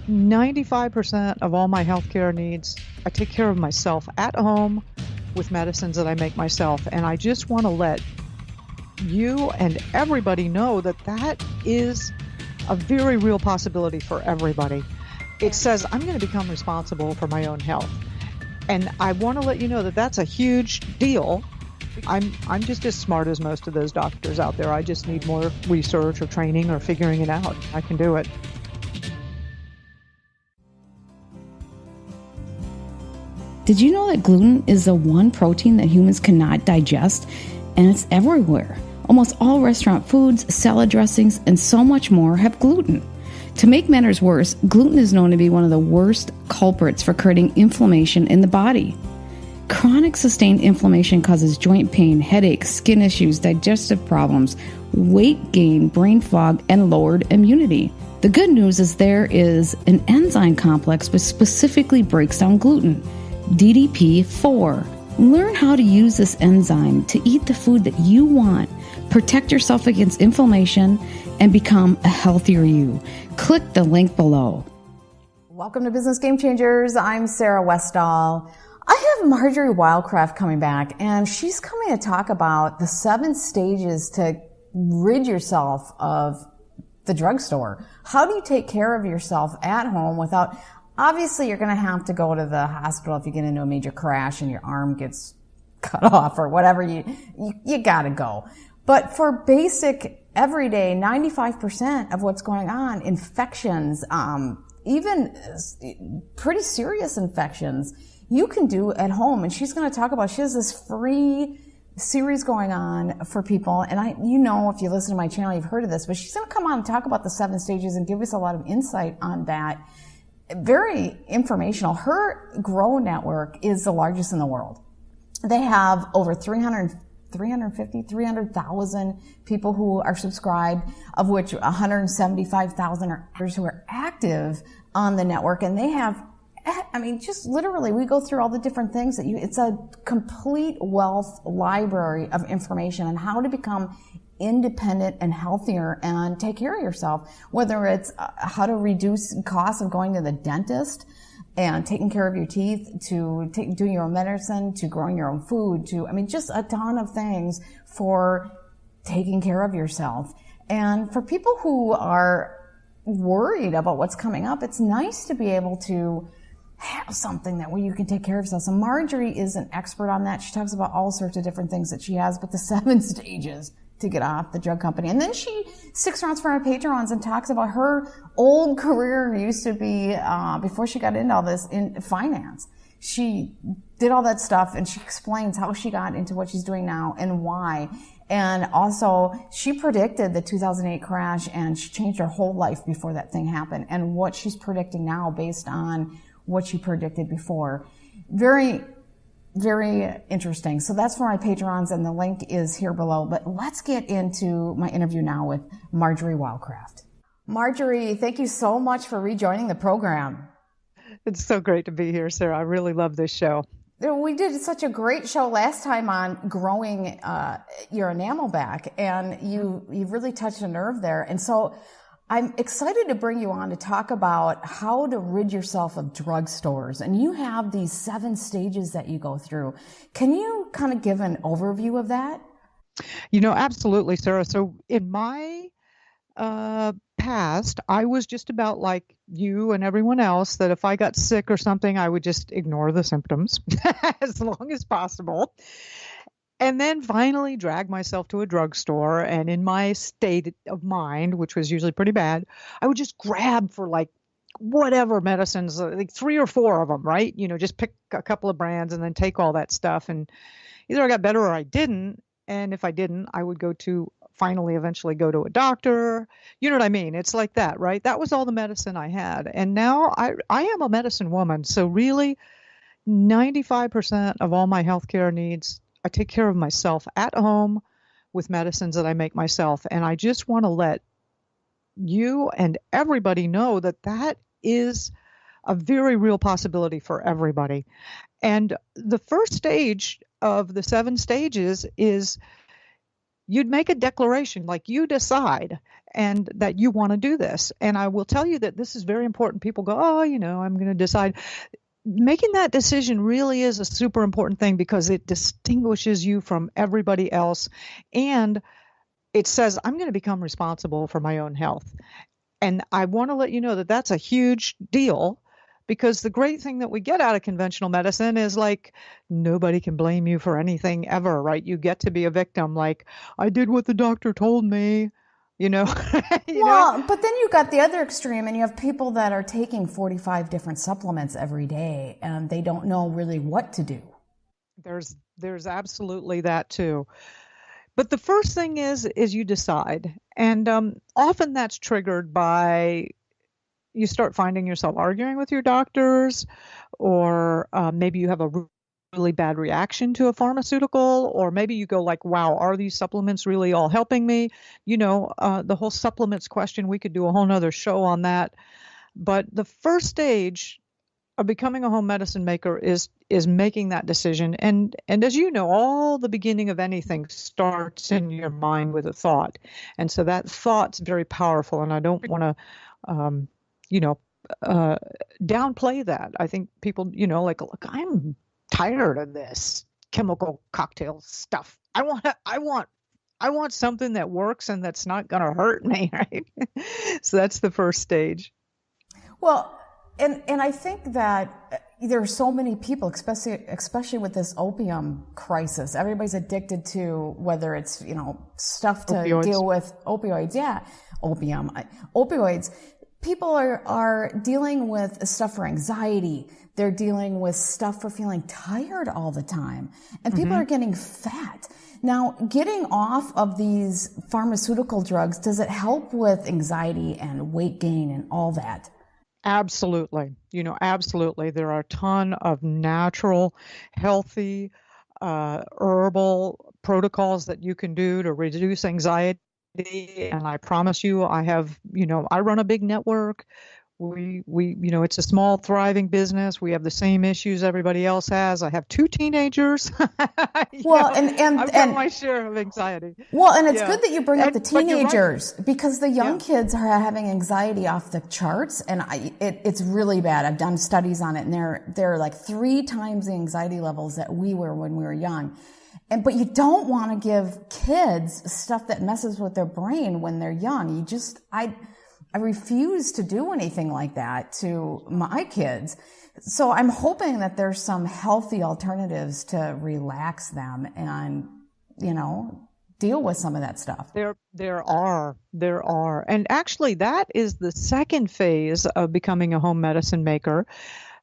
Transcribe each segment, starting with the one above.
95% of all my healthcare needs, I take care of myself at home with medicines that I make myself. And I just want to let you and everybody know that that is a very real possibility for everybody. It says I'm going to become responsible for my own health. And I want to let you know that that's a huge deal. I'm just as smart as most of those doctors out there. I just need more research or training or figuring it out. I can do it. Did you know that gluten is the one protein that humans cannot digest? And it's everywhere. Almost all restaurant foods, salad dressings, and so much more have gluten. To make matters worse, gluten is known to be one of the worst culprits for creating inflammation in the body. Chronic sustained inflammation causes joint pain, headaches, skin issues, digestive problems, weight gain, brain fog, and lowered immunity. The good news is there is an enzyme complex which specifically breaks down gluten, DDP4. Learn how to use this enzyme to eat the food that you want, protect yourself against inflammation, and become a healthier you. Click the link below. Welcome to Business Game Changers. I'm Sarah Westall. I have Marjory Wildcraft coming back, and she's coming to talk about the 7 stages to rid yourself of the drugstore. How do you take care of yourself at home without, obviously you're going to have to go to the hospital if you get into a major crash and your arm gets cut off or whatever, you got to go. But for basic, everyday, 95% of what's going on, infections, even pretty serious infections, you can do at home. And she's going to talk about, she has this free series going on for people. And if you listen to my channel, you've heard of this, but she's going to come on and talk about the 7 stages and give us a lot of insight on that. Very informational. Her Grow network is the largest in the world. They have over 300,000 people who are subscribed, of which 175,000 are others who are active on the network. And they have, just literally, we go through all the different things it's a complete wealth library of information on how to become independent and healthier and take care of yourself, whether it's how to reduce costs of going to the dentist and taking care of your teeth, to doing your own medicine, to growing your own food, just a ton of things for taking care of yourself. And for people who are worried about what's coming up, it's nice to be able to have something where you can take care of yourself. So Marjory is an expert on that. She talks about all sorts of different things that she has, but the 7 stages to get off the drug company. And then she sticks around for our Patreons and talks about her old career used to be, before she got into all this, in finance. She did all that stuff, and she explains how she got into what she's doing now and why. And also, she predicted the 2008 crash, and she changed her whole life before that thing happened, and what she's predicting now based on what she predicted before. Very, very interesting. So that's for my Patreons, and the link is here below. But let's get into my interview now with Marjory Wildcraft. Marjory, thank you so much for rejoining the program. It's so great to be here, Sarah. I really love this show. We did such a great show last time on growing your enamel back, and you've really touched a nerve there. And so I'm excited to bring you on to talk about how to rid yourself of drugstores. And you have these 7 stages that you go through. Can you kind of give an overview of that? Absolutely, Sarah. So in my past, I was just about like you and everyone else, that if I got sick or something, I would just ignore the symptoms as long as possible. And then finally drag myself to a drugstore, and in my state of mind, which was usually pretty bad, I would just grab for like whatever medicines, like 3 or 4 of them, right? Just pick a couple of brands and then take all that stuff. And either I got better or I didn't. And if I didn't, I would eventually go to a doctor. You know what I mean? It's like that, right? That was all the medicine I had. And now I am a medicine woman. So really 95% of all my healthcare needs, I take care of myself at home with medicines that I make myself. And I just want to let you and everybody know that that is a very real possibility for everybody. And the first stage of the 7 stages is you'd make a declaration, like you decide and that you want to do this. And I will tell you that this is very important. People go, oh, I'm going to decide. Making that decision really is a super important thing because it distinguishes you from everybody else. And it says, I'm going to become responsible for my own health. And I want to let you know that that's a huge deal, because the great thing that we get out of conventional medicine is like, nobody can blame you for anything ever, right? You get to be a victim. Like, I did what the doctor told me, Well, but then you got the other extreme, and you have people that are taking 45 different supplements every day, and they don't know really what to do. There's absolutely that too. But the first thing is you decide. And often that's triggered by you start finding yourself arguing with your doctors, or maybe you have a really bad reaction to a pharmaceutical, or maybe you go like, wow, are these supplements really all helping me? The whole supplements question, we could do a whole nother show on that. But the first stage of becoming a home medicine maker is making that decision. And as you know, all the beginning of anything starts in your mind with a thought. And so that thought's very powerful. And I don't want to, downplay that. I think people, like, look, I'm tired of this chemical cocktail stuff. I want something that works and that's not going to hurt me, right? So that's the first stage. Well, and I think that there are so many people, especially with this opium crisis. Everybody's addicted to, whether it's, stuff to opioids. Deal with opioids. Yeah, opioids. People are dealing with stuff for anxiety. They're dealing with stuff for feeling tired all the time. And people are getting fat. Now, getting off of these pharmaceutical drugs, does it help with anxiety and weight gain and all that? Absolutely. Absolutely. There are a ton of natural, healthy, herbal protocols that you can do to reduce anxiety. And I promise you, I run a big network. We it's a small, thriving business. We have the same issues everybody else has. I have 2 teenagers. Well, I've got my share of anxiety. Well, and it's good that you bring up the teenagers, right. Because the young kids are having anxiety off the charts, and it's really bad. I've done studies on it, and they're like 3 times the anxiety levels that we were when we were young. But you don't want to give kids stuff that messes with their brain when they're young. I refuse to do anything like that to my kids. So I'm hoping that there's some healthy alternatives to relax them and, deal with some of that stuff. There are. And actually that is the second phase of becoming a home medicine maker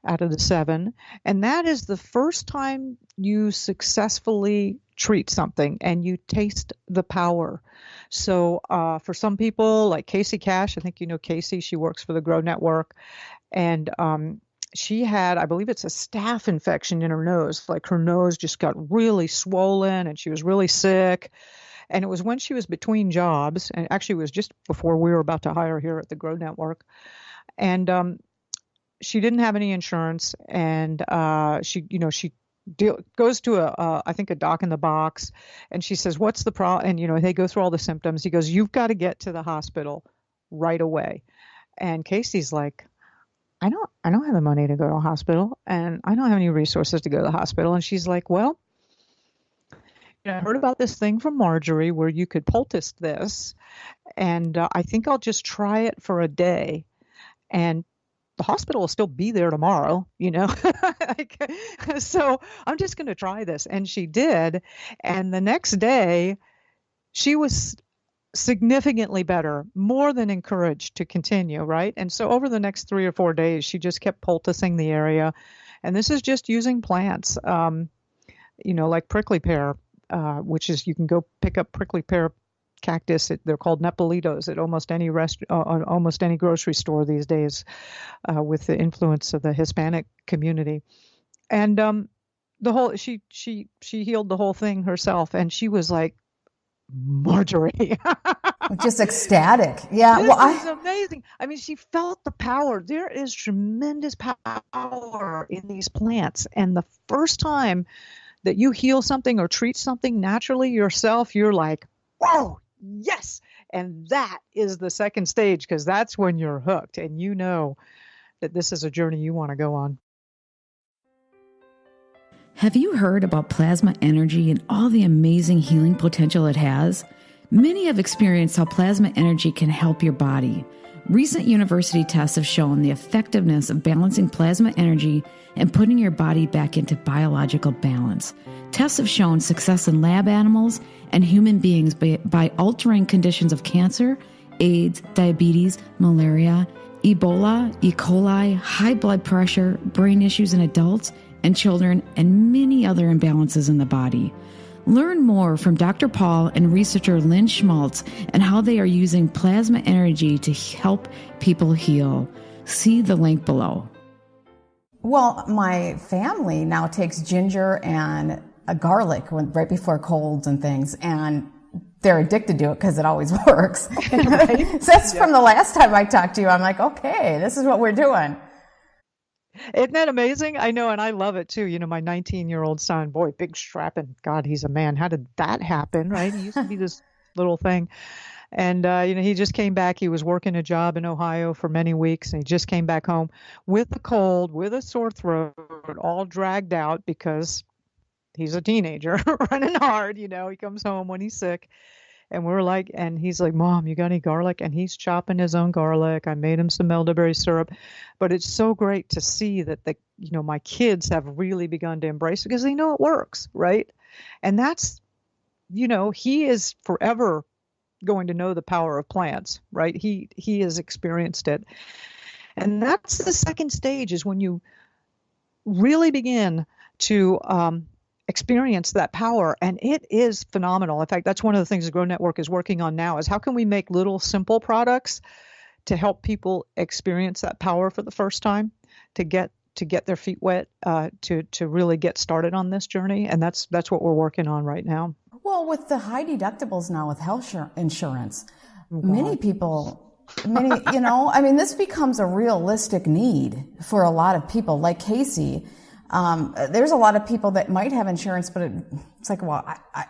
out of the 7. And that is the first time you successfully treat something and you taste the power. So for some people, like Casey Cash, I think you know Casey, she works for the Grow Network, and she had, I believe it's a staph infection in her nose. Like her nose just got really swollen and she was really sick. And it was when she was between jobs, and actually it was just before we were about to hire here at the Grow Network. And she didn't have any insurance, and she goes to I think a doc in the box, and she says, what's the problem? And, they go through all the symptoms. He goes, you've got to get to the hospital right away. And Casey's like, I don't have the money to go to a hospital, and I don't have any resources to go to the hospital. And she's like, well, I heard about this thing from Marjory where you could poultice this, and I think I'll just try it for a day. And the hospital will still be there tomorrow, so I'm just going to try this. And she did. And the next day she was significantly better, more than encouraged to continue. Right. And so over the next 3 or 4 days, she just kept poulticing the area. And this is just using plants, like prickly pear, which is, you can go pick up prickly pear cactus. They're called Nepalitos at almost any almost any grocery store these days, with the influence of the Hispanic community. And she healed the whole thing herself, and she was like, Marjory, just ecstatic. Yeah, this is amazing. I mean, she felt the power. There is tremendous power in these plants, and the first time that you heal something or treat something naturally yourself, you're like, whoa, yes. And that is the second stage, because that's when you're hooked and you know that this is a journey you want to go on. Have you heard about plasma energy and all the amazing healing potential it has? Many have experienced how plasma energy can help your body. Recent university tests have shown the effectiveness of balancing plasma energy and putting your body back into biological balance. Tests have shown success in lab animals and human beings by altering conditions of cancer, AIDS, diabetes, malaria, Ebola, E. coli, high blood pressure, brain issues in adults and children, and many other imbalances in the body. Learn more from Dr. Paul and researcher Lynn Schmaltz and how they are using plasma energy to help people heal. See the link below. Well, my family now takes ginger and a garlic right before colds and things, and they're addicted to it because it always works. Right? So that's from the last time I talked to you. I'm like, okay, this is what we're doing. Isn't that amazing? I know, and I love it too. You know, my 19-year-old son, boy, big strapping. God, he's a man. How did that happen, right? He used to be this little thing. And, he just came back. He was working a job in Ohio for many weeks, and he just came back home with a cold, with a sore throat, all dragged out because he's a teenager running hard. He comes home when he's sick. And and he's like, Mom, you got any garlic? And he's chopping his own garlic. I made him some elderberry syrup. But it's so great to see that my kids have really begun to embrace it because they know it works, right? And that's, he is forever going to know the power of plants, right? He has experienced it. And that's the second stage, is when you really begin to experience that power, and it is phenomenal. In fact, that's one of the things the Grow Network is working on now, is how can we make little simple products to help people experience that power for the first time, to get their feet wet, to really get started on this journey. And that's what we're working on right now. Well, with the high deductibles now with health insurance, many people, this becomes a realistic need for a lot of people like Casey. There's a lot of people that might have insurance, but it's like, well,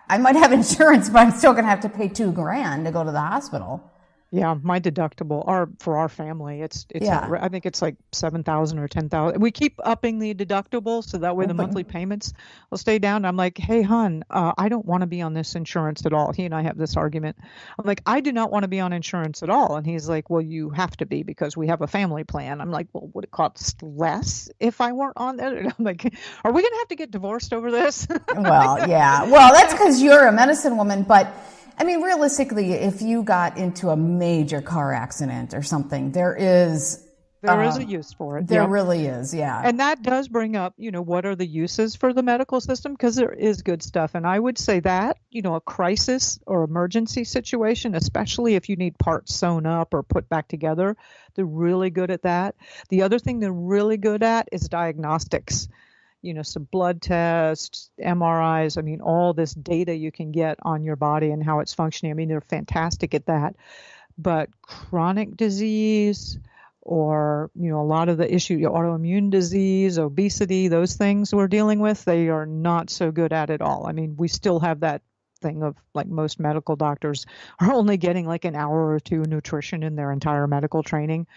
I might have insurance, but I'm still going to have to pay $2,000 to go to the hospital. Yeah, my deductible for our family, it's I think it's like $7,000 or $10,000. We keep upping the deductible so that way the monthly payments will stay down. I'm like, hey, hon, I don't want to be on this insurance at all. He and I have this argument. I'm like, I do not want to be on insurance at all. And he's like, well, you have to be because we have a family plan. I'm like, well, would it cost less if I weren't on there? And I'm like, are we going to have to get divorced over this? Well, yeah. Well, that's because you're a medicine woman, but realistically, if you got into a major car accident or something, there is a use for it. There really is, yeah. And that does bring up, what are the uses for the medical system? Because there is good stuff. And I would say that, a crisis or emergency situation, especially if you need parts sewn up or put back together, they're really good at that. The other thing they're really good at is diagnostics. Some blood tests, MRIs, all this data you can get on your body and how it's functioning. They're fantastic at that. But chronic disease or, a lot of the issue, autoimmune disease, obesity, those things we're dealing with, they are not so good at it all. We still have that thing of, like, most medical doctors are only getting like an hour or two of nutrition in their entire medical training.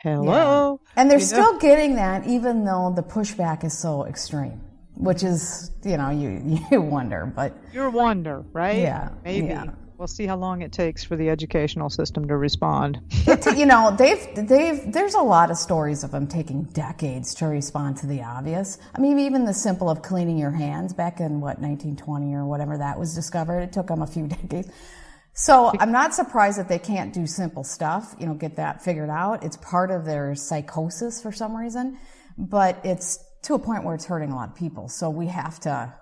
Hello. Yeah. And they're still getting that even though the pushback is so extreme, which is, you wonder, but. You wonder, right? Yeah. Maybe. Yeah. We'll see how long it takes for the educational system to respond. There's a lot of stories of them taking decades to respond to the obvious. Even the simple of cleaning your hands back in 1920 or whatever that was discovered, it took them a few decades. So I'm not surprised that they can't do simple stuff, get that figured out. It's part of their psychosis for some reason, but it's to a point where it's hurting a lot of people. So we have to.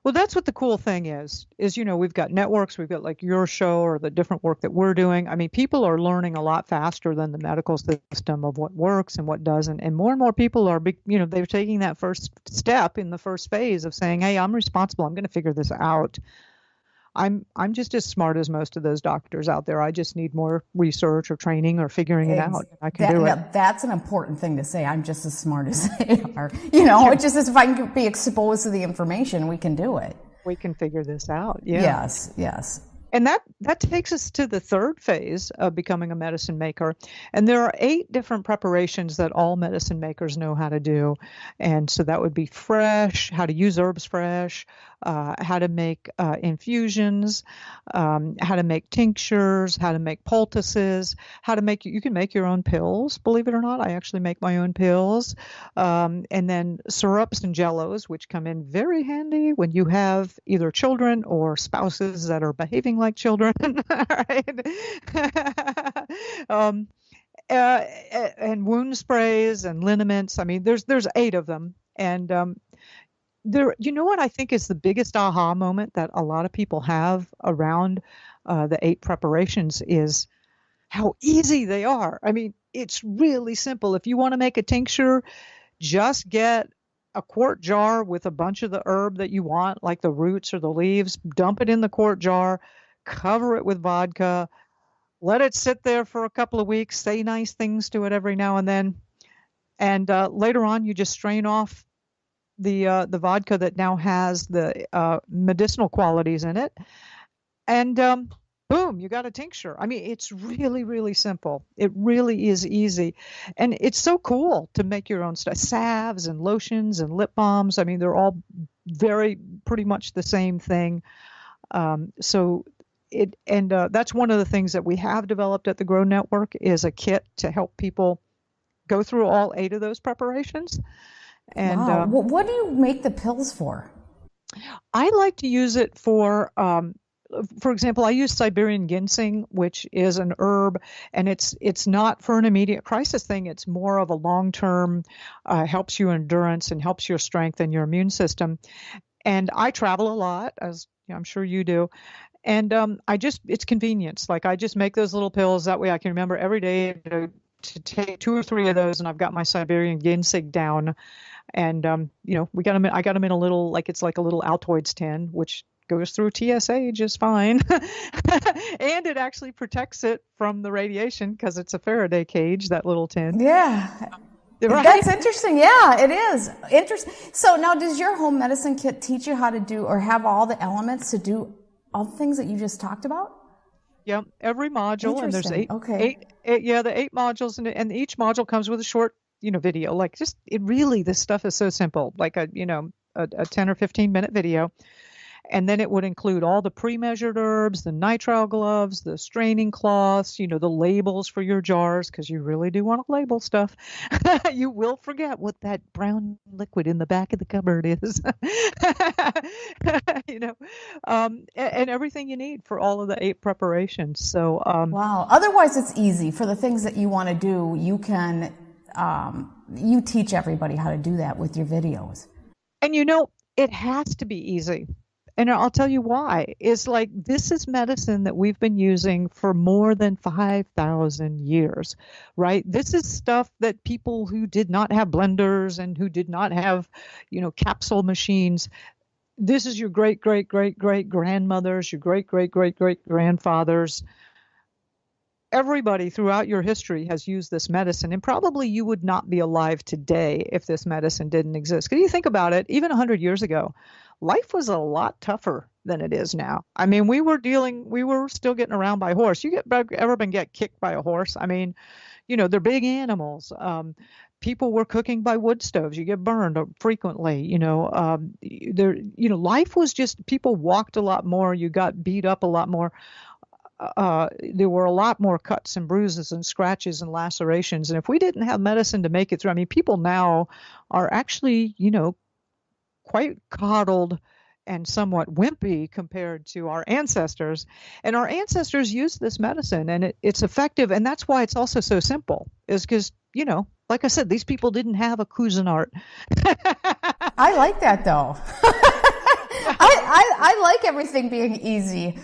Well, that's what the cool thing is, we've got networks, we've got like your show or the different work that we're doing. People are learning a lot faster than the medical system of what works and what doesn't. And more people are, they're taking that first step in the first phase of saying, hey, I'm responsible. I'm going to figure this out. I'm just as smart as most of those doctors out there. I just need more research or training or figuring it out. I can do it. That's an important thing to say. I'm just as smart as they are. It's just as if I can be exposed to the information, we can do it. We can figure this out. Yeah. Yes. And that takes us to the third phase of becoming a medicine maker. And there are 8 different preparations that all medicine makers know how to do. And so that would be fresh, how to use herbs fresh, how to make infusions, how to make tinctures, how to make poultices, how to make, you can make your own pills, believe it or not. I actually make my own pills. And then syrups and jellos, which come in very handy when you have either children or spouses that are behaving like children, right? um, and wound sprays and liniments. I mean, there's 8 of them, and there. You know what I think is the biggest aha moment that a lot of people have around the 8 preparations is how easy they are. I mean, it's really simple. If you want to make a tincture, just get a quart jar with a bunch of the herb that you want, like the roots or the leaves, dump it in the quart jar, cover it with vodka, let it sit there for a couple of weeks, say nice things to it every now and then. And later on, you just strain off the vodka that now has the medicinal qualities in it. And boom, you got a tincture. I mean, it's really, really simple. It really is easy. And it's so cool to make your own stuff. Salves and lotions and lip balms. I mean, they're all pretty much the same thing. That's one of the things that we have developed at the Grow Network is a kit to help people go through all 8 of those preparations. And wow. What do you make the pills for? I like to use it for example, I use Siberian ginseng, which is an herb, and it's not for an immediate crisis thing. It's more of a long-term, helps you endurance and helps your strength and your immune system. And I travel a lot, as I'm sure you do. And it's convenience. Like I just make those little pills. That way I can remember every day to take 2 or 3 of those, and I've got my Siberian ginseng down. And, I got them in a little, like it's like a little Altoids tin, which goes through TSA just fine. And it actually protects it from the radiation because it's a Faraday cage, that little tin. Yeah. Right? That's interesting. Yeah, it is. Interesting. So now does your home medicine kit teach you how to do or have all the elements to do all the things that you just talked about? Yeah, every module, and there's 8. Okay. The 8 modules, and each module comes with a short, video. Like this stuff is so simple, like a 10 or 15 minute video. And then it would include all the pre-measured herbs, the nitrile gloves, the straining cloths, the labels for your jars, because you really do want to label stuff. You will forget what that brown liquid in the back of the cupboard is. And everything you need for all of the 8 preparations. So wow. Otherwise, it's easy for the things that you want to do. You can you teach everybody how to do that with your videos. And it has to be easy. And I'll tell you why. It's like this is medicine that we've been using for more than 5,000 years, right? This is stuff that people who did not have blenders and who did not have, capsule machines. This is your great, great, great, great grandmothers, your great, great, great, great grandfathers. Everybody throughout your history has used this medicine, and probably you would not be alive today if this medicine didn't exist. Because you think about it, even 100 years ago, life was a lot tougher than it is now. I mean, we were still getting around by horse. Ever been kicked by a horse? I mean, they're big animals. People were cooking by wood stoves. You get burned frequently. Life was just, people walked a lot more. You got beat up a lot more. There were a lot more cuts and bruises and scratches and lacerations. And if we didn't have medicine to make it through, I mean, people now are actually, quite coddled and somewhat wimpy compared to our ancestors. And our ancestors used this medicine, and it's effective. And that's why it's also so simple, is because, like I said, these people didn't have a Cuisinart. I like that, though. I like everything being easy.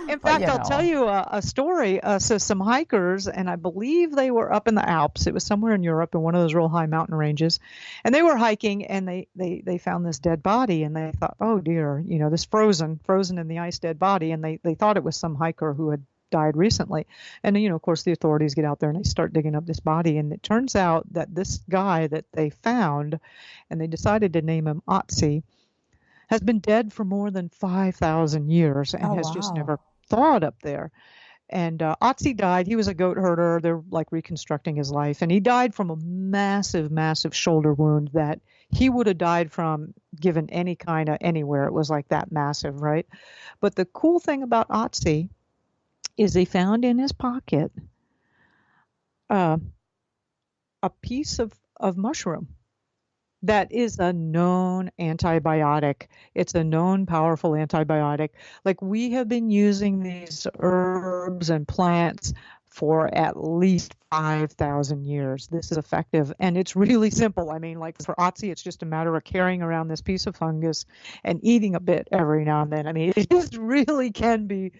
In fact, I'll tell you a story. So some hikers, and I believe they were up in the Alps. It was somewhere in Europe in one of those real high mountain ranges. And they were hiking, and they found this dead body, and they thought, oh dear, this frozen in the ice dead body. And they thought it was some hiker who had died recently. And of course, the authorities get out there and they start digging up this body. And it turns out that this guy that they found, and they decided to name him Otzi, has been dead for more than 5,000 years and Oh, has just wow. never thawed up there. And Otzi died. He was a goat herder. They're like reconstructing his life. And he died from a massive, massive shoulder wound that he would have died from given any kind of anywhere. It was like that massive, right? But the cool thing about Otzi is they found in his pocket uh, a piece of mushroom that is a known antibiotic. It's a known powerful antibiotic. Like we have been using these herbs and plants for at least 5,000 years. This is effective and it's really simple. I mean, like for Otzi, it's just a matter of carrying around this piece of fungus and eating a bit every now and then. I mean, it just really can be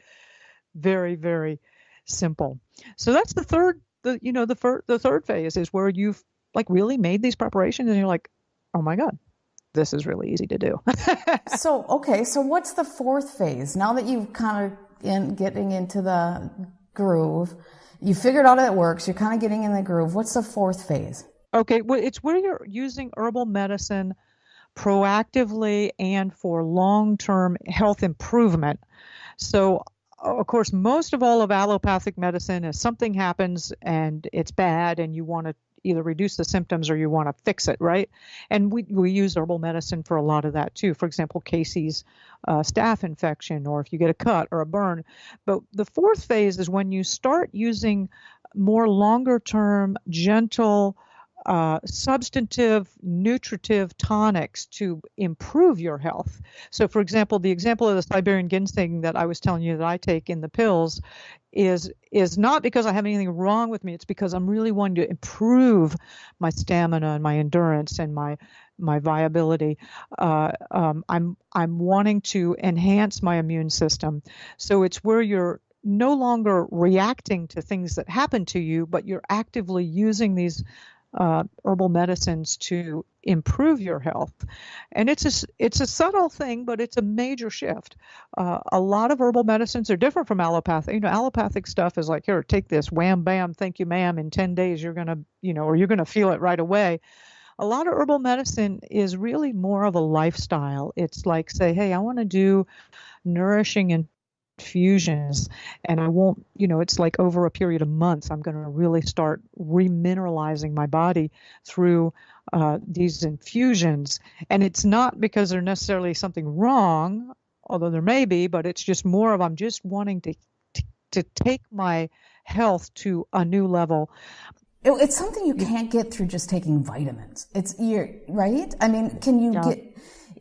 very, very simple. So that's the third, the third phase is where you've like really made these preparations and you're like, oh my God, this is really easy to do. So what's the fourth phase? Now that you've kind of getting into the groove, you figured out it works, you're kind of getting in the groove. What's the fourth phase? Okay, well, it's where you're using herbal medicine proactively and for long-term health improvement. So, of course, most of all of allopathic medicine is something happens and it's bad and you want to either reduce the symptoms or you want to fix it, right? And we use herbal medicine for a lot of that too. For example, Casey's staph infection, or if you get a cut or a burn. But the fourth phase is when you start using more longer term, gentle, substantive, nutritive tonics to improve your health. So, for example, the example of the Siberian ginseng that I was telling you that I take in the pills is not because I have anything wrong with me. It's because I'm really wanting to improve my stamina and my endurance and my viability. I'm wanting to enhance my immune system. So it's where you're no longer reacting to things that happen to you, but you're actively using these herbal medicines to improve your health. And it's a subtle thing, but it's a major shift. A lot of herbal medicines are different from allopathic. Allopathic stuff is like, here, take this, wham, bam, thank you, ma'am. In 10 days, you're going to, or you're going to feel it right away. A lot of herbal medicine is really more of a lifestyle. It's like, say, hey, I want to do nourishing infusions, and I won't, it's like over a period of months, I'm going to really start remineralizing my body through these infusions. And it's not because there's necessarily something wrong, although there may be, but it's just more of I'm just wanting to take my health to a new level. It's something you can't get through just taking vitamins. Right? I mean, can you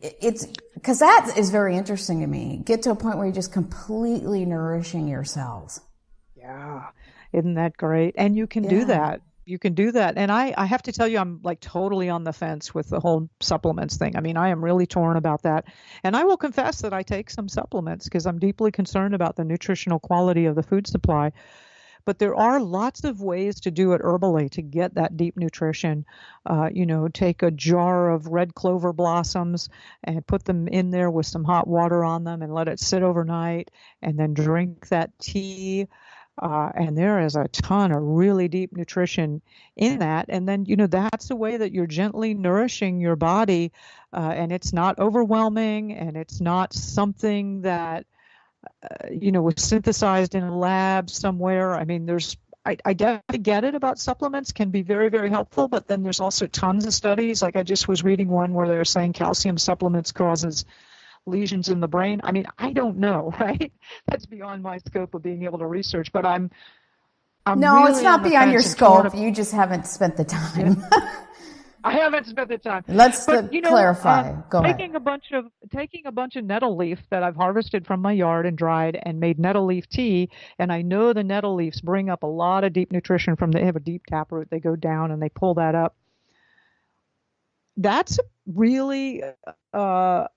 it's because that is very interesting to me. Get to a point where you're just completely nourishing your cells. Yeah. Isn't that great? And you can do that. You can do that. And I have to tell you, I'm like totally on the fence with the whole supplements thing. I mean, I am really torn about that. And I will confess that I take some supplements because I'm deeply concerned about the nutritional quality of the food supply. But there are lots of ways to do it herbally to get that deep nutrition. Take a jar of red clover blossoms and put them in there with some hot water on them and let it sit overnight and then drink that tea. And there is a ton of really deep nutrition in that. And then, that's a way that you're gently nourishing your body. And it's not overwhelming and it's not something that was synthesized in a lab somewhere. I mean, I definitely get it about supplements can be very, very helpful, but then there's also tons of studies. Like I just was reading one where they were saying calcium supplements causes lesions in the brain. I mean, I don't know, right? That's beyond my scope of being able to research, but I'm no, really it's not beyond your scope. You just haven't spent the time. I haven't spent the time. Let's clarify. Go ahead. Taking a bunch of nettle leaf that I've harvested from my yard and dried and made nettle leaf tea, and I know the nettle leaves bring up a lot of deep nutrition they have a deep taproot. They go down and they pull that up. That's really a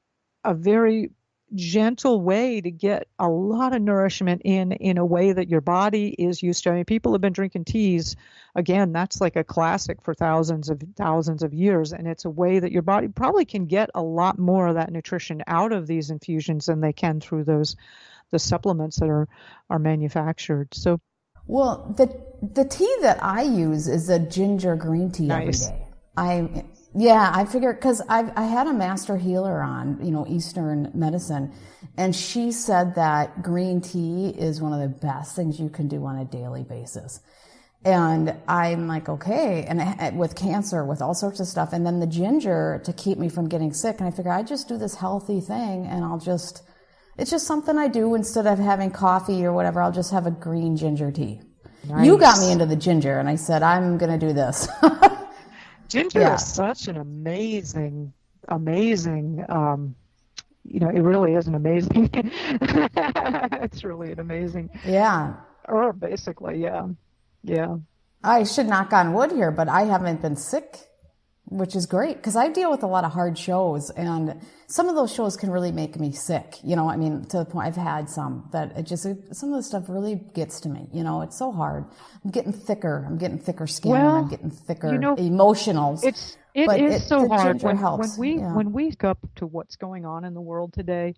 very gentle way to get a lot of nourishment in a way that your body is used to. I mean, people have been drinking teas. Again, that's like a classic for thousands of years. And it's a way that your body probably can get a lot more of that nutrition out of these infusions than they can through the supplements that are manufactured. So, well, the tea that I use is a ginger green tea every day. Yeah, I figured, because I had a master healer on, Eastern medicine, and she said that green tea is one of the best things you can do on a daily basis. And I'm like, okay, and with cancer, with all sorts of stuff, and then the ginger to keep me from getting sick. And I figure I just do this healthy thing, and it's just something I do instead of having coffee or whatever. I'll just have a green ginger tea. Nice. You got me into the ginger, and I said, I'm going to do this. Ginger is such an amazing, it really is an amazing, it's really an amazing herb, basically, yeah. I should knock on wood here, but I haven't been sick, which is great, because I deal with a lot of hard shows, and some of those shows can really make me sick, to the point I've had some that some of the stuff really gets to me, it's so hard. I'm getting thicker skin, I'm getting thicker emotionals. It is so hard when we look up to what's going on in the world today.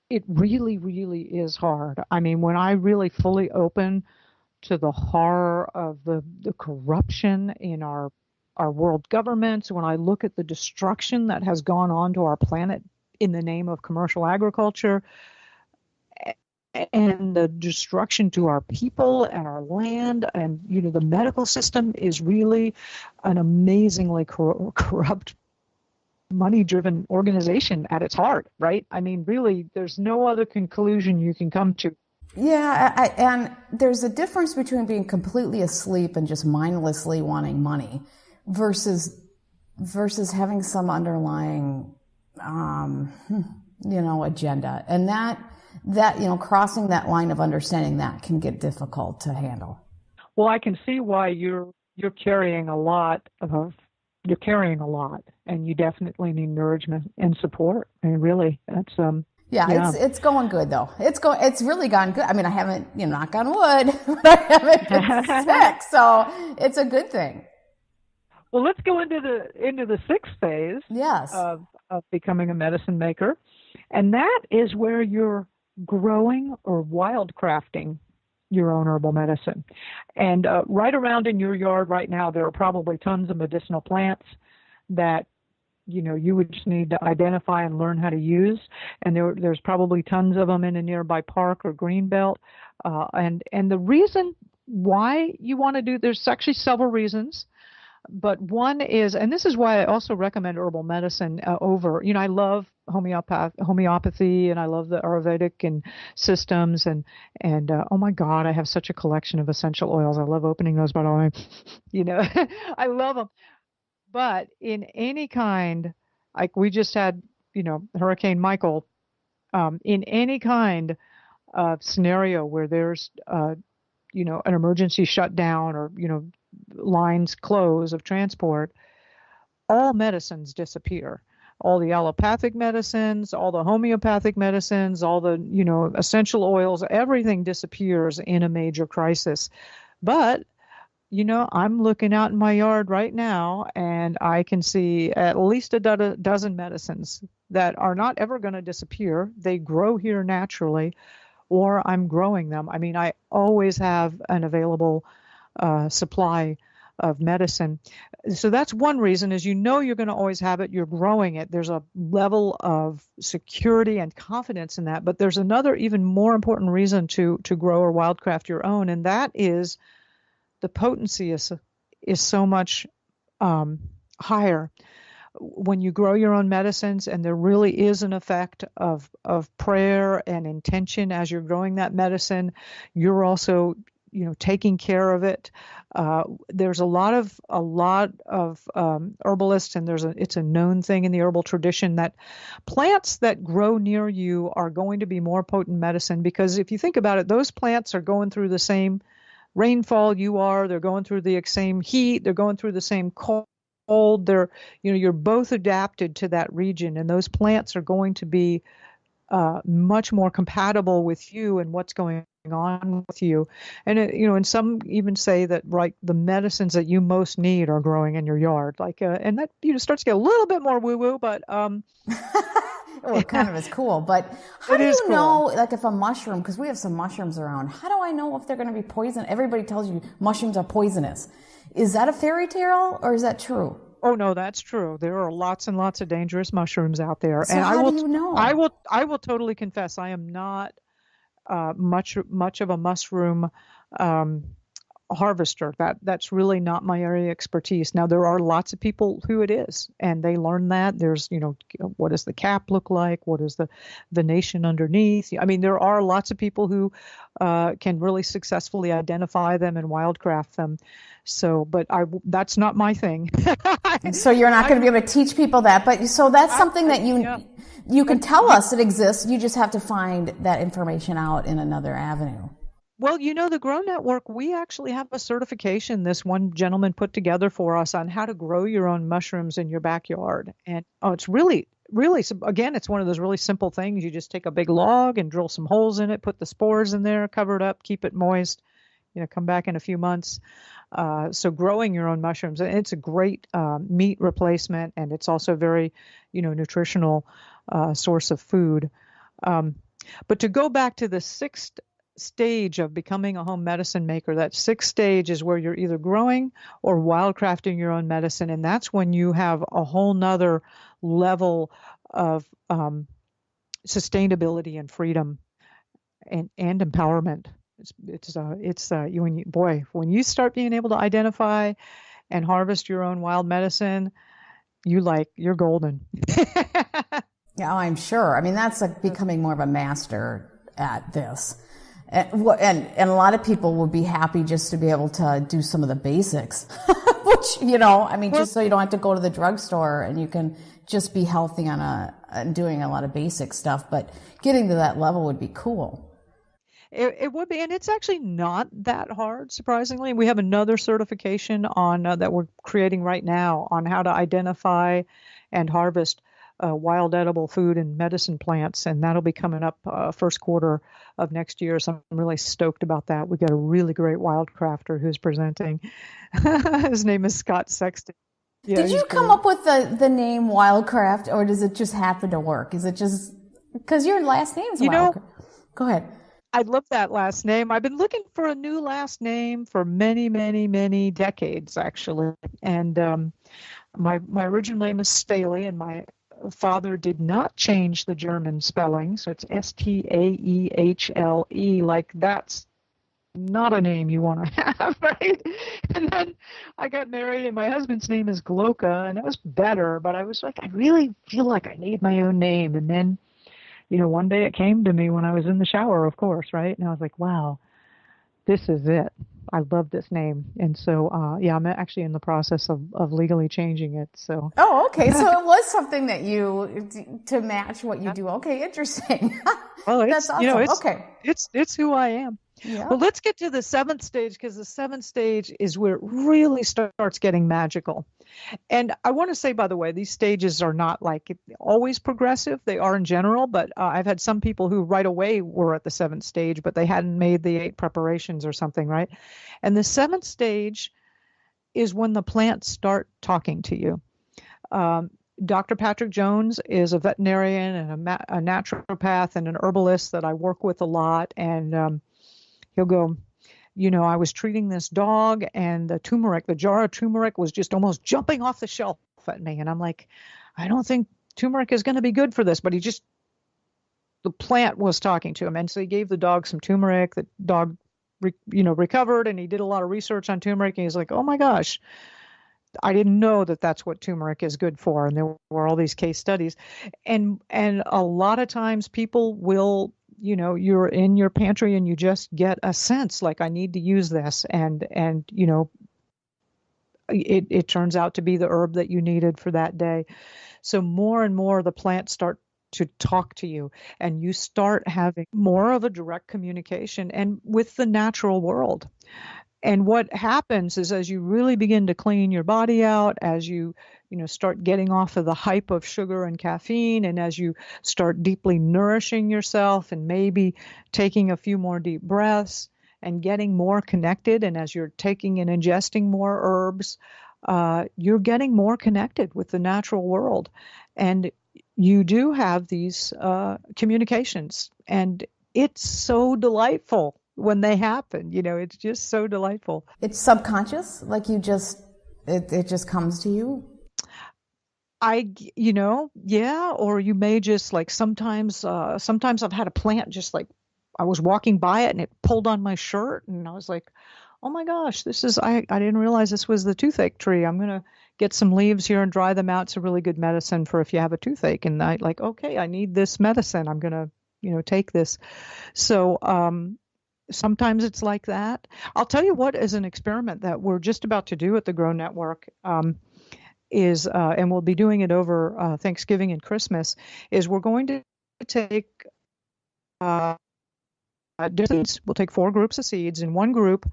It really, really is hard. I mean, when I really fully open to the horror of the corruption in our world governments, when I look at the destruction that has gone on to our planet in the name of commercial agriculture, and the destruction to our people and our land, and the medical system is really an amazingly corrupt, money-driven organization at its heart, right? I mean, really, there's no other conclusion you can come to. Yeah, and there's a difference between being completely asleep and just mindlessly wanting money versus having some underlying, agenda, and that crossing that line of understanding that can get difficult to handle. Well, I can see why you're carrying a lot, and you definitely need nourishment and support. I mean, really, that's it's going good though. It's really gone good. I mean, I haven't, knock on wood, but I haven't been sick, so it's a good thing. Well, let's go into the sixth phase. Yes. Of becoming a medicine maker, and that is where you're growing or wildcrafting your own herbal medicine. And right around in your yard right now, there are probably tons of medicinal plants that you would just need to identify and learn how to use. And there's probably tons of them in a nearby park or green belt. And the reason why you want to there's actually several reasons. But one is, and this is why I also recommend herbal medicine over, I love homeopathy, and I love the Ayurvedic and systems, and oh my God, I have such a collection of essential oils. I love opening those, by the way. I love them. But in any kind, like we just had, Hurricane Michael, in any kind of scenario where there's, an emergency shutdown or, lines close of transport, all medicines disappear. All the allopathic medicines, all the homeopathic medicines, all the, essential oils, everything disappears in a major crisis. But, I'm looking out in my yard right now, and I can see at least a dozen medicines that are not ever going to disappear. They grow here naturally, or I'm growing them. I mean, I always have an available supply of medicine. So that's one reason, is you're going to always have it, you're growing it. There's a level of security and confidence in that. But there's another even more important reason to grow or wildcraft your own, and that is the potency is so much higher when you grow your own medicines, and there really is an effect of prayer and intention as you're growing that medicine. You're also taking care of it. There's a lot of herbalists, and it's a known thing in the herbal tradition that plants that grow near you are going to be more potent medicine, because if you think about it, those plants are going through the same rainfall you are. They're going through the same heat. They're going through the same cold. You're both adapted to that region, and those plants are going to be much more compatible with you and what's going on with you. And and some even say that the medicines that you most need are growing in your yard, and that starts to get a little bit more woo woo, but well, it kind of is cool. But how do you know, if a mushroom, because we have some mushrooms around, how do I know if they're going to be poison? Everybody tells you mushrooms are poisonous. Is that a fairy tale, or is that true? Oh no, that's true. There are lots and lots of dangerous mushrooms out there, So and how do you know? I will totally confess I am not much of a mushroom um, harvester. That's really not my area of expertise. Now there are lots of people who it is, and they learn that. There's, what does the cap look like? What is the nation underneath? I mean, there are lots of people who can really successfully identify them and wildcraft them. So, but that's not my thing. So you're not going to be able to teach people that, but so that's something that you can tell us it exists. You just have to find that information out in another avenue. Well, the Grow Network, we actually have a certification this one gentleman put together for us on how to grow your own mushrooms in your backyard. And it's really, really, again, it's one of those really simple things. You just take a big log and drill some holes in it, put the spores in there, cover it up, keep it moist, come back in a few months. So growing your own mushrooms, it's a great meat replacement, and it's also very, nutritional source of food. But to go back to the sixth stage of becoming a home medicine maker, that sixth stage is where you're either growing or wildcrafting your own medicine. And that's when you have a whole nother level of sustainability and freedom and empowerment. When you start being able to identify and harvest your own wild medicine, you're golden. Yeah, I'm sure. I mean, that's like becoming more of a master at this. And a lot of people would be happy just to be able to do some of the basics, which, just so you don't have to go to the drugstore and you can just be healthy and doing a lot of basic stuff. But getting to that level would be cool. It would be, and it's actually not that hard, surprisingly. We have another certification on that we're creating right now on how to identify and harvest wild edible food and medicine plants, and that'll be coming up first quarter of next year. So I'm really stoked about that. We've got a really great wildcrafter who's presenting. His name is Scott Sexton. Yeah, did you come up with the name Wildcraft, or does it just happen to work? Is it just because your last name's Wildcraft? Go ahead. I love that last name. I've been looking for a new last name for many, many, many decades, actually. And my original name is Staley, and my father did not change the German spelling, so it's Staehle. Like, that's not a name you want to have, right? And then I got married, and my husband's name is Gloka, and it was better, but I was like, I really feel like I need my own name. And then, one day it came to me when I was in the shower, of course, right? And I was like, wow, this is it. I love this name. And so, I'm actually in the process of legally changing it. So. Oh, okay. So it was something that to match what you do. Okay, interesting. Well, that's awesome. Okay. It's who I am. Yeah. Well, let's get to the seventh stage, because the seventh stage is where it really starts getting magical. And I want to say, by the way, these stages are not like always progressive. They are in general, but I've had some people who right away were at the seventh stage, but they hadn't made the 8 preparations or something, right? And the seventh stage is when the plants start talking to you. Dr. Patrick Jones is a veterinarian and a naturopath and an herbalist that I work with a lot. And he'll go, I was treating this dog, and the jar of turmeric was just almost jumping off the shelf at me. And I'm like, I don't think turmeric is going to be good for this. But the plant was talking to him. And so he gave the dog some turmeric. The dog, recovered, and he did a lot of research on turmeric. And he's like, oh my gosh, I didn't know that that's what turmeric is good for. And there were all these case studies. And a lot of times people will, you're in your pantry and you just get a sense like, I need to use this. And it turns out to be the herb that you needed for that day. So more and more the plants start to talk to you, and you start having more of a direct communication and with the natural world. And what happens is, as you really begin to clean your body out, as you start getting off of the hype of sugar and caffeine, and as you start deeply nourishing yourself and maybe taking a few more deep breaths and getting more connected, and as you're taking and ingesting more herbs, you're getting more connected with the natural world. And you do have these communications, and it's so delightful when they happen. It's just so delightful. It's subconscious, like it just comes to you. yeah, or you may just like sometimes I've had a plant just like I was walking by it and it pulled on my shirt and I was like, oh my gosh, I didn't realize this was the toothache tree. I'm gonna get some leaves here and dry them out. It's a really good medicine for if you have a toothache. And I like, okay, I need this medicine. I'm gonna, take this. So sometimes it's like that. I'll tell you what is an experiment that we're just about to do at the Grow Network. Is and we'll be doing it over Thanksgiving and Christmas, is we're going to take seeds. We'll take 4 groups of seeds. In one group,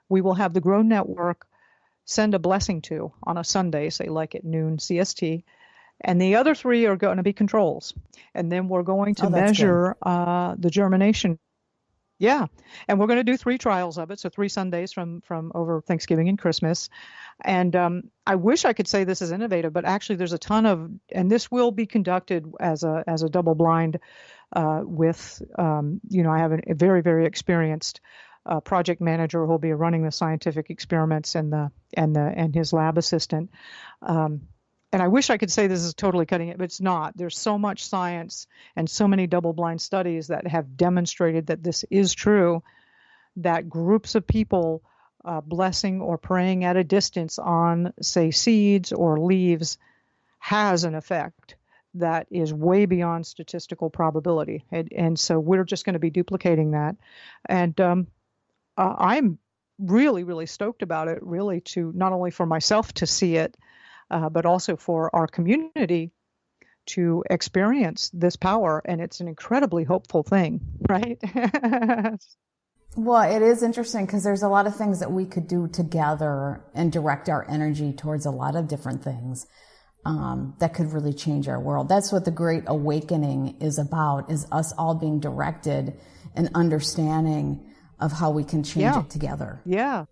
we will have the Grow Network send a blessing to on a Sunday, say like at noon CST, and the other 3 are going to be controls. And then we're going to measure the germination. Yeah, and we're going to do 3 trials of it, so 3 Sundays from over Thanksgiving and Christmas. And I wish I could say this is innovative, but actually there's a ton of, and this will be conducted as a double blind with, I have a very, very experienced project manager who will be running the scientific experiments and his lab assistant. And I wish I could say this is totally cutting it, but it's not. There's so much science and so many double-blind studies that have demonstrated that this is true, that groups of people blessing or praying at a distance on, say, seeds or leaves has an effect that is way beyond statistical probability. And so we're just going to be duplicating that. And I'm really, really stoked about it, really, to not only for myself to see it, but also for our community to experience this power. And it's an incredibly hopeful thing, right? Well, it is interesting because there's a lot of things that we could do together and direct our energy towards a lot of different things that could really change our world. That's what the Great Awakening is about, is us all being directed and understanding of how we can change it together. Yeah.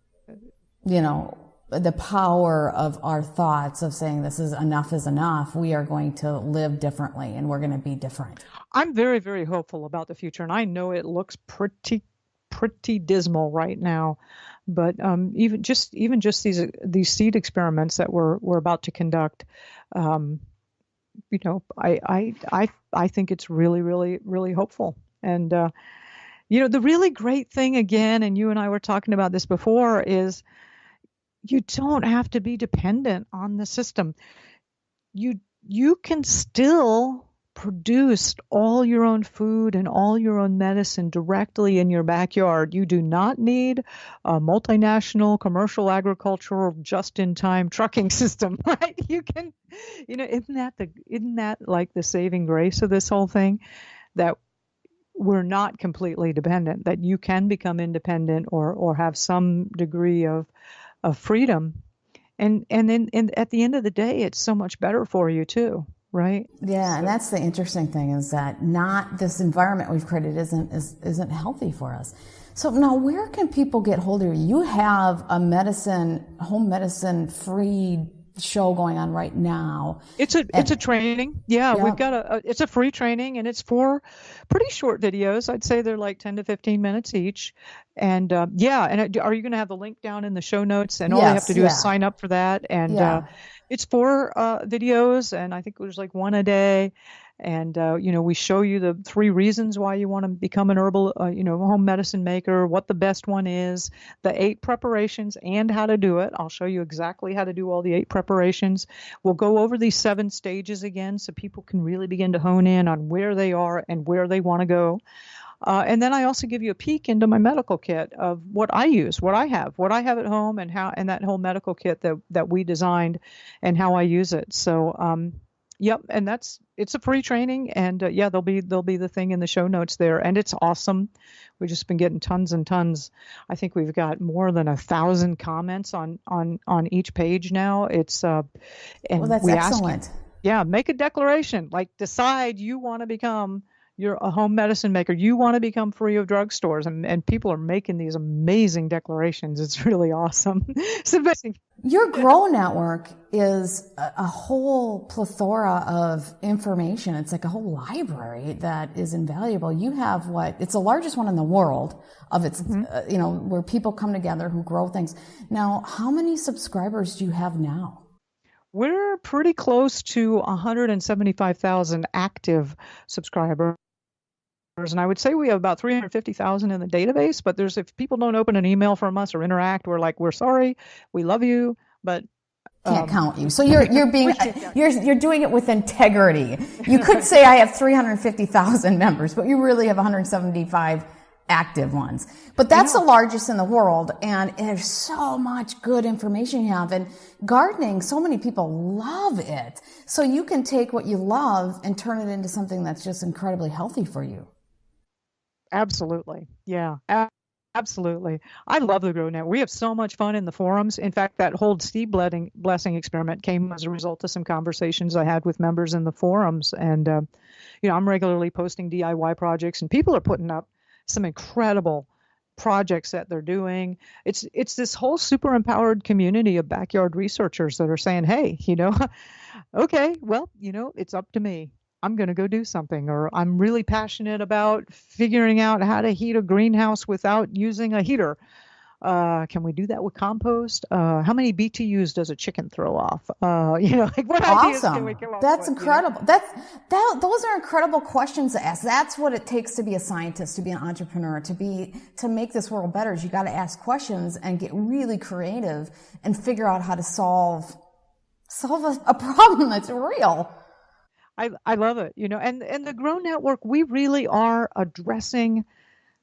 The power of our thoughts of saying this is enough. We are going to live differently and we're going to be different. I'm very, very hopeful about the future. And I know it looks pretty dismal right now, but even just these seed experiments that we're about to conduct, I think it's really, really, really hopeful. And the really great thing again, and you and I were talking about this before, is you don't have to be dependent on the system. You can still produce all your own food and all your own medicine directly in your backyard. You do not need a multinational commercial agricultural just-in-time trucking system, right? You can, isn't that like the saving grace of this whole thing, that we're not completely dependent, that you can become independent or have some degree of freedom. And then at the end of the day, it's so much better for you too, right? Yeah, and that's the interesting thing, is that not this environment we've created isn't healthy for us. So now, where can people get hold of you? You have a home medicine free show going on right now. It's a training. Yeah, we've got it's a free training, and it's for pretty short videos. I'd say they're like 10 to 15 minutes each. And are you going to have the link down in the show notes? And all they have to do is sign up for that. And it's 4 videos, and I think there's like 1 a day. And, we show you the 3 reasons why you want to become an herbal, home medicine maker, what the best one is, the 8 preparations and how to do it. I'll show you exactly how to do all the 8 preparations. We'll go over these 7 stages again so people can really begin to hone in on where they are and where they want to go. And then I also give you a peek into my medical kit of what I use, what I have at home, and that whole medical kit that we designed and how I use it. So, yep, and it's a free training, and there'll be the thing in the show notes there, and it's awesome. We've just been getting tons and tons. I think we've got more than 1,000 comments on each page now. It's and that's excellent. Make a declaration, like decide you want to become a home medicine maker. You want to become free of drugstores, and people are making these amazing declarations. It's really awesome. It's amazing. Your Grow Network is a whole plethora of information. It's like a whole library that is invaluable. You have it's the largest one in the world of its, where people come together who grow things. Now, how many subscribers do you have now? We're pretty close to 175,000 active subscribers. And I would say we have about 350,000 in the database, but if people don't open an email from us or interact, we're like, we're sorry, we love you, but can't count you. So you're being you're doing it with integrity. You could say I have 350,000 members, but you really have 175 active ones. But that's the largest in the world, and there's so much good information you have. And gardening, so many people love it. So you can take what you love and turn it into something that's just incredibly healthy for you. Absolutely. Yeah. Absolutely. I love the Grow Network. We have so much fun in the forums. In fact, that whole seed blessing experiment came as a result of some conversations I had with members in the forums. And, I'm regularly posting DIY projects, and people are putting up some incredible projects that they're doing. It's this whole super empowered community of backyard researchers that are saying, hey, okay, well, it's up to me. I'm going to go do something, or I'm really passionate about figuring out how to heat a greenhouse without using a heater. Can we do that with compost? How many BTUs does a chicken throw off? What ideas can we come up with? That's incredible. Those are incredible questions to ask. That's what it takes to be a scientist, to be an entrepreneur, to make this world better. Is you got to ask questions and get really creative and figure out how to solve a problem that's real. I love it, and the Grow Network, we really are addressing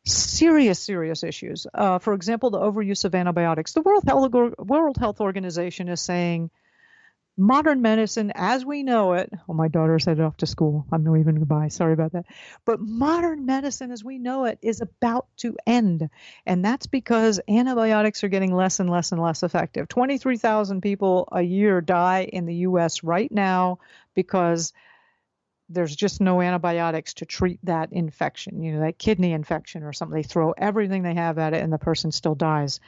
serious issues. For example, the overuse of antibiotics. The World Health Organization is saying modern medicine as we know it, my daughter's headed off to school. I'm waving goodbye. Sorry about that. But modern medicine as we know it is about to end. And that's because antibiotics are getting less and less and less effective. 23,000 people a year die in the U.S. right now because there's just no antibiotics to treat that infection, that kidney infection or something. They throw everything they have at it and the person still dies.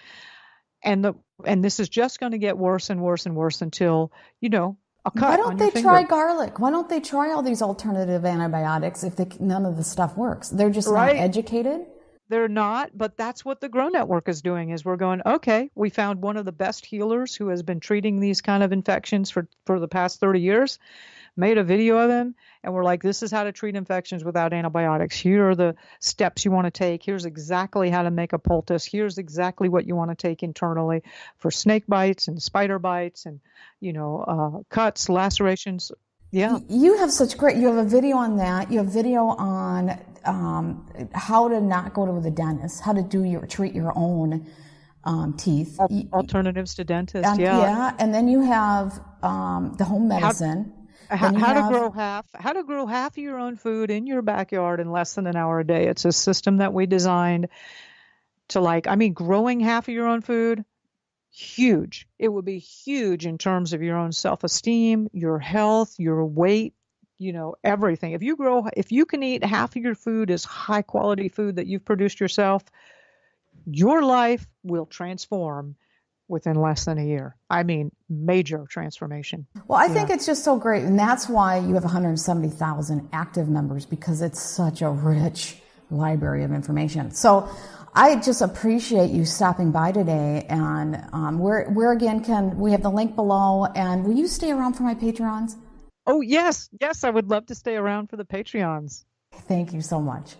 And this is just going to get worse and worse and worse until, a cut. Why don't they try garlic? Why don't they try all these alternative antibiotics if none of the stuff works? They're just not educated? They're not, but that's what the Grow Network is doing, is we're going, okay, we found one of the best healers who has been treating these kind of infections for the past 30 years. Made a video of him, and we're like, this is how to treat infections without antibiotics. Here are the steps you want to take. Here's exactly how to make a poultice. Here's exactly what you want to take internally for snake bites and spider bites and, cuts, lacerations. Yeah. You have a video on that. You have a video on how to not go to the dentist, how to treat your own teeth. Alternatives to dentists, Yeah, and then you have the home medicine. How to grow half of your own food in your backyard in less than an hour a day. It's a system that we designed to growing half of your own food, huge. It would be huge in terms of your own self-esteem, your health, your weight, everything. If you can eat half of your food as high quality food that you've produced yourself, your life will transform within less than a year. Major transformation. Well, I think it's just so great. And that's why you have 170,000 active members, because it's such a rich library of information. So I just appreciate you stopping by today. And where again can we have the link below? And will you stay around for my Patreons? Oh, yes. Yes, I would love to stay around for the Patreons. Thank you so much.